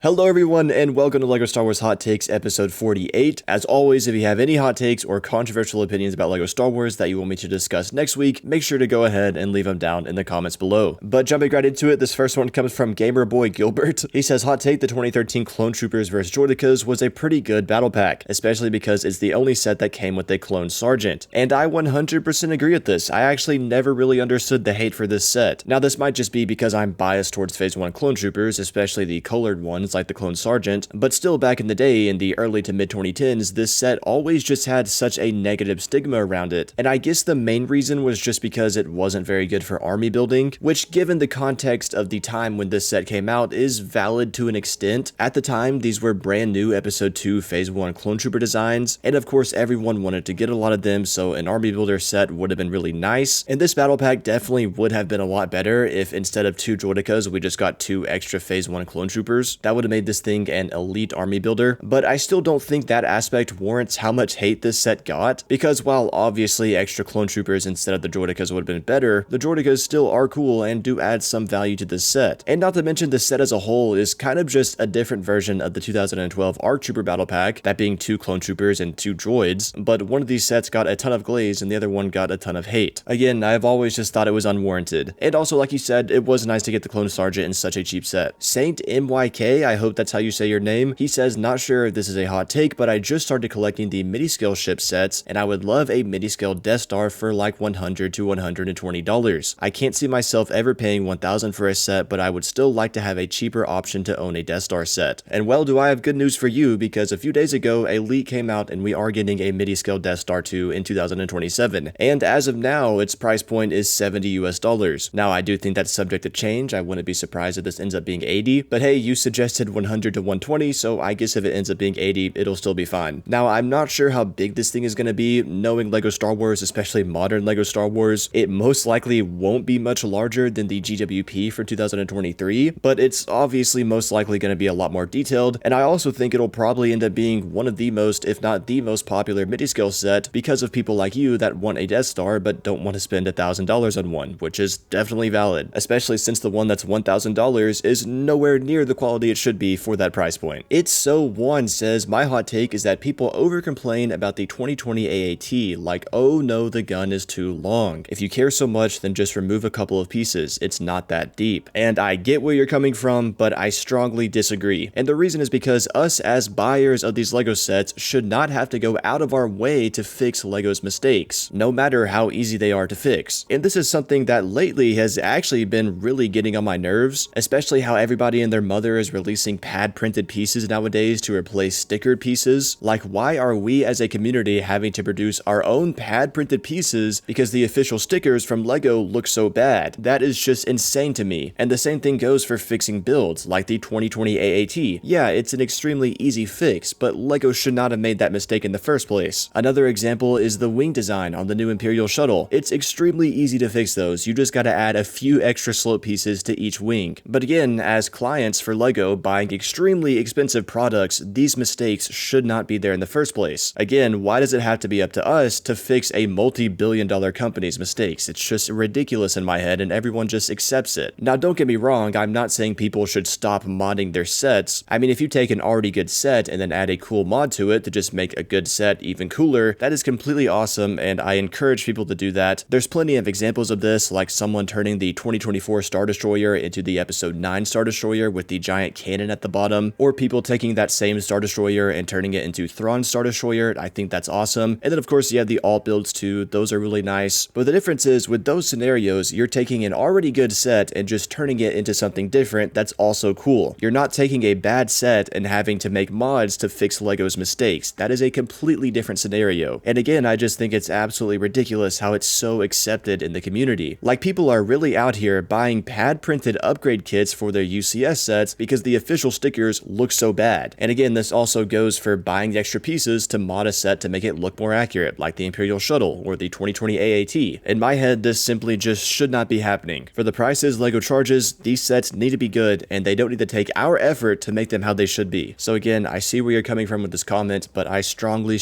Hello everyone and welcome to LEGO Star Wars Hot Takes episode 48. As always, if you have any hot takes or controversial opinions about LEGO Star Wars that you want me to discuss next week, make sure to go ahead and leave them down in the comments below. But jumping right into it, this first one comes from Gamerboy Gilbert. He says, hot take, the 2013 Clone Troopers vs Droidekas was a pretty good battle pack, especially because it's the only set that came with a clone sergeant. And I 100% agree with this. I actually never really understood the hate for this set. Now this might just be because I'm biased towards Phase 1 Clone Troopers, especially the colored ones like the Clone Sergeant, but still back in the day, in the early to mid 2010s, this set always just had such a negative stigma around it, and I guess the main reason was just because it wasn't very good for army building, which given the context of the time when this set came out is valid to an extent. At the time, these were brand new Episode 2 Phase 1 Clone Trooper designs, and of course everyone wanted to get a lot of them, so an army builder set would have been really nice, and this battle pack definitely would have been a lot better if instead of 2 Droidekas we just got 2 extra Phase 1 Clone Troopers. That would have made this thing an elite army builder, but I still don't think that aspect warrants how much hate this set got, because while obviously extra Clone Troopers instead of the Droidekas would have been better, the Droidekas still are cool and do add some value to this set. And not to mention the set as a whole is kind of just a different version of the 2012 ARC Trooper battle pack, that being 2 Clone Troopers and 2 droids, but one of these sets got a ton of glaze and the other one got a ton of hate. Again, I've always just thought it was unwarranted. And also, like you said, it was nice to get the Clone Sergeant in such a cheap set. Saint MYK, I hope that's how you say your name. He says, not sure if this is a hot take, but I just started collecting the midi-scale ship sets, and I would love a midi-scale Death Star for like $100 to $120. I can't see myself ever paying $1,000 for a set, but I would still like to have a cheaper option to own a Death Star set. And well, do I have good news for you, because a few days ago, a leak came out and we are getting a midi-scale Death Star 2 in 2027. And as of now, its price point is $70 US. Now, I do think that's subject to change. I wouldn't be surprised if this ends up being 80, but hey, you suggested 100 to 120, so I guess if it ends up being 80, it'll still be fine. Now, I'm not sure how big this thing is going to be. Knowing LEGO Star Wars, especially modern LEGO Star Wars, it most likely won't be much larger than the GWP for 2023, but it's obviously most likely going to be a lot more detailed, and I also think it'll probably end up being one of the most, if not the most popular midi-scale set because of people like you that want a Death Star but don't want to spend $1,000 on one, which is definitely valid, especially since the one that's $1,000 is nowhere near the quality it should be for that price point. It's So One says, my hot take is that people over complain about the 2020 AAT, like, oh no, the gun is too long. If you care so much, then just remove a couple of pieces. It's not that deep. And I get where you're coming from, but I strongly disagree. And the reason is because us as buyers of these LEGO sets should not have to go out of our way to fix LEGO's mistakes, no matter how easy they are to fix. And this is something that lately has actually been really getting on my nerves, especially how everybody and their mother is releasing pad printed pieces nowadays to replace stickered pieces. Like, why are we as a community having to produce our own pad printed pieces because the official stickers from LEGO look so bad? That is just insane to me. And the same thing goes for fixing builds like the 2020 AAT. Yeah, it's an extremely easy fix, but LEGO should not have made that mistake in the first place. Another example is the wing design on the new Imperial shuttle. It's extremely easy to fix those. You just gotta add a few extra slope pieces to each wing. But again, as clients for LEGO buying extremely expensive products, these mistakes should not be there in the first place. Again, why does it have to be up to us to fix a multi-billion-dollar company's mistakes? It's just ridiculous in my head, and everyone just accepts it. Now, don't get me wrong, I'm not saying people should stop modding their sets. I mean, if you take an already good set and then add a cool mod to it to just make a good set even cooler, that is completely awesome, and I encourage people to do that. There's plenty of examples of this, like someone turning the 2024 Star Destroyer into the Episode 9 Star Destroyer with the giant cannon at the bottom, or people taking that same Star Destroyer and turning it into Thrawn Star Destroyer. I think that's awesome. And then of course you have the alt builds too. Those are really nice. But the difference is with those scenarios, you're taking an already good set and just turning it into something different that's also cool. You're not taking a bad set and having to make mods to fix LEGO's mistakes. That is a completely different scenario. And again, I just think it's absolutely ridiculous how it's so accepted in the community. Like, people are really out here buying pad printed upgrade kits for their UCS sets because the official stickers look so bad. And again, this also goes for buying the extra pieces to mod a set to make it look more accurate, like the Imperial Shuttle or the 2020 AAT. In my head, this simply just should not be happening. For the prices LEGO charges, these sets need to be good, and they don't need to take our effort to make them how they should be. So again, I see where you're coming from with this comment, but I strongly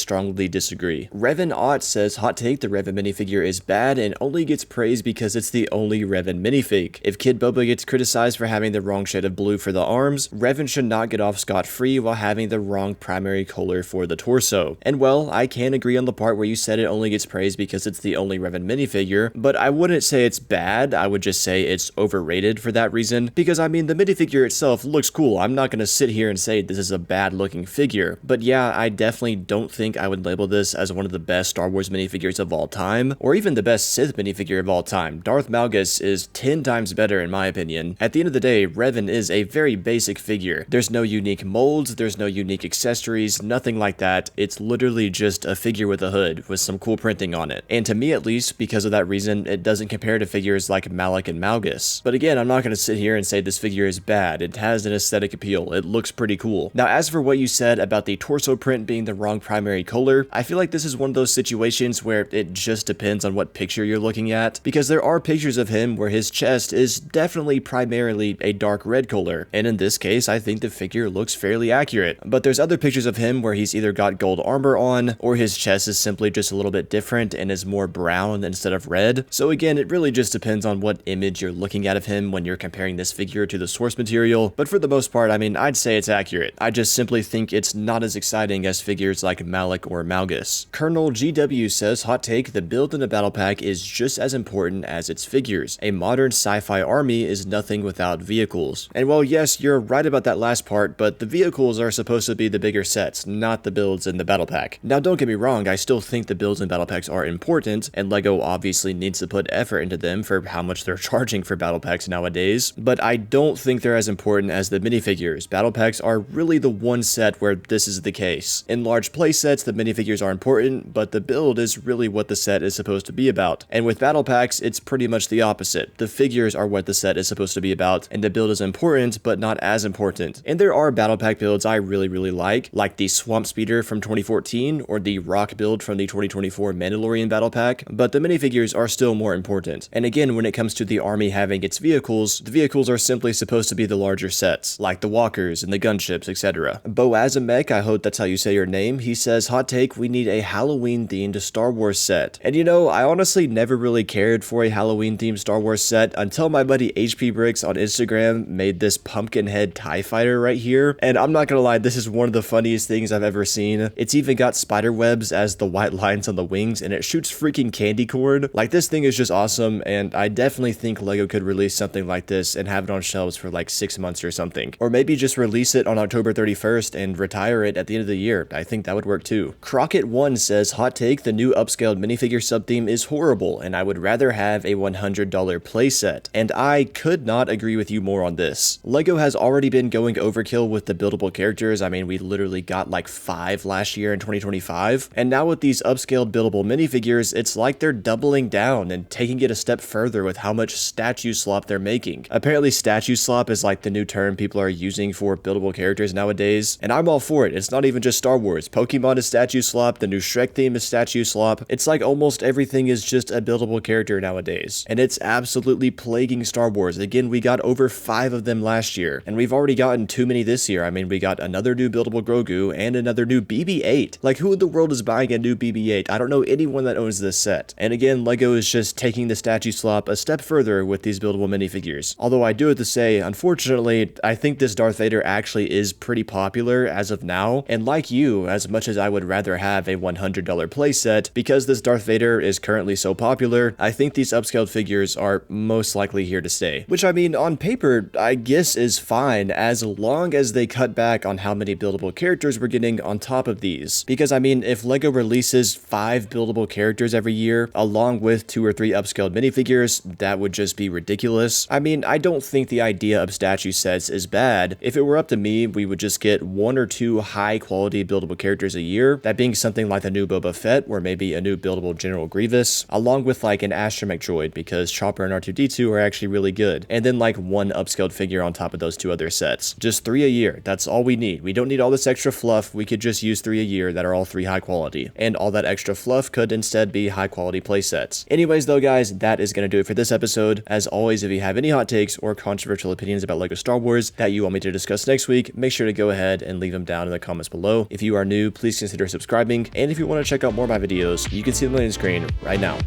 disagree. Revan Ott says, hot take, the Revan minifigure is bad and only gets praised because it's the only Revan minifig. If Kid Boba gets criticized for having the wrong shade of blue for the arms, Revan should not get off scot-free while having the wrong primary color for the torso. And well, I can agree on the part where you said it only gets praised because it's the only Revan minifigure, but I wouldn't say it's bad, I would just say it's overrated for that reason, because I mean the minifigure itself looks cool. I'm not gonna sit here and say this is a bad looking figure, but yeah, I definitely don't think I would label this as one of the best Star Wars minifigures of all time, or even the best Sith minifigure of all time. Darth Malgus is 10 times better in my opinion. At the end of the day, Revan is a very basic figure. There's no unique molds, there's no unique accessories, nothing like that. It's literally just a figure with a hood with some cool printing on it. And to me at least, because of that reason, it doesn't compare to figures like Malak and Malgus. But again, I'm not going to sit here and say this figure is bad. It has an aesthetic appeal. It looks pretty cool. Now, as for what you said about the torso print being the wrong primary color, I feel like this is one of those situations where it just depends on what picture you're looking at, because there are pictures of him where his chest is definitely primarily a dark red color, and in this case, I think the figure looks fairly accurate. But there's other pictures of him where he's either got gold armor on, or his chest is simply just a little bit different and is more brown instead of red. So again, it really just depends on what image you're looking at of him when you're comparing this figure to the source material, but for the most part, I mean, I'd say it's accurate. I just simply think it's not as exciting as figures like Malak or Malgus. Colonel GW says, hot take, the build in the battle pack is just as important as its figures. A modern sci-fi army is nothing without vehicles. And well, yes, you're right about that last part, but the vehicles are supposed to be the bigger sets, not the builds in the battle pack. Now, don't get me wrong, I still think the builds in battle packs are important, and LEGO obviously needs to put effort into them for how much they're charging for battle packs nowadays, but I don't think they're as important as the minifigures. Battle packs are really the one set where this is the case. In large play sets, the minifigures are important, but the build is really what the set is supposed to be about. And with battle packs, it's pretty much the opposite. The figures are what the set is supposed to be about, and the build is important, but not as important. And there are battle pack builds I really like the Swamp Speeder from 2014, or the Rock build from the 2024 Mandalorian battle pack, but the minifigures are still more important. And again, when it comes to the army having its vehicles, the vehicles are simply supposed to be the larger sets, like the walkers and the gunships, etc. Boazamek, I hope that's how you say your name, he says, hot take, we need a Halloween themed Star Wars set. And you know, I honestly never really cared for a Halloween themed Star Wars set until my buddy HP Bricks on Instagram made this pumpkin head TIE fighter right here. And I'm not gonna lie, this is one of the funniest things I've ever seen. It's even got spider webs as the white lines on the wings, and it shoots freaking candy corn. Like, this thing is just awesome, and I definitely think LEGO could release something like this and have it on shelves for like 6 months or something. Or maybe just release it on October 31st and retire it at the end of the year. I think that would work too. Crockett1 says, hot take, the new upscaled minifigure sub-theme is horrible, and I would rather have a $100 playset. And I could not agree with you more on this. LEGO has already been going overkill with the buildable characters. I mean, we literally got like 5 last year in 2025, and now with these upscaled buildable minifigures, it's like they're doubling down and taking it a step further with how much statue slop they're making. Apparently, statue slop is like the new term people are using for buildable characters nowadays, and I'm all for it. It's not even just Star Wars. Pokemon is statue slop, the new Shrek theme is statue slop. It's like almost everything is just a buildable character nowadays, and it's absolutely plaguing Star Wars. Again, we got over 5 of them last year, and we've already gotten too many this year. I mean, we got another new buildable Grogu and another new BB-8. Like, who in the world is buying a new BB-8? I don't know anyone that owns this set. And again, LEGO is just taking the statue slop a step further with these buildable minifigures. Although I do have to say, unfortunately, I think this Darth Vader actually is pretty popular as of now, and like you, as much as I would rather have a $100 playset, because this Darth Vader is currently so popular, I think these upscaled figures are most likely here to stay. Which, I mean, on paper, I guess is fine, as long as they cut back on how many buildable characters we're getting on top of these. Because, I mean, if LEGO releases 5 buildable characters every year, along with 2 or 3 upscaled minifigures, that would just be ridiculous. I mean, I don't think the idea of statue sets is bad. If it were up to me, we would just get 1 or 2 high-quality buildable characters a year, that being something like the new Boba Fett, or maybe a new buildable General Grievous, along with like an astromech droid, because Chopper and R2-D2 are actually really good, and then like 1 upscaled figure on top of those 2 other sets. Just 3 a year, that's all we need. We don't need all this extra fluff, we could just use 3 a year that are all 3 high quality, and all that extra fluff could instead be high quality playsets. Anyways though guys, that is going to do it for this episode. As always, if you have any hot takes or controversial opinions about LEGO Star Wars that you want me to discuss next week, make sure to go ahead and leave them down in the comments below. If you are new, please consider subscribing, and if you want to check out more of my videos, you can see them on the screen right now.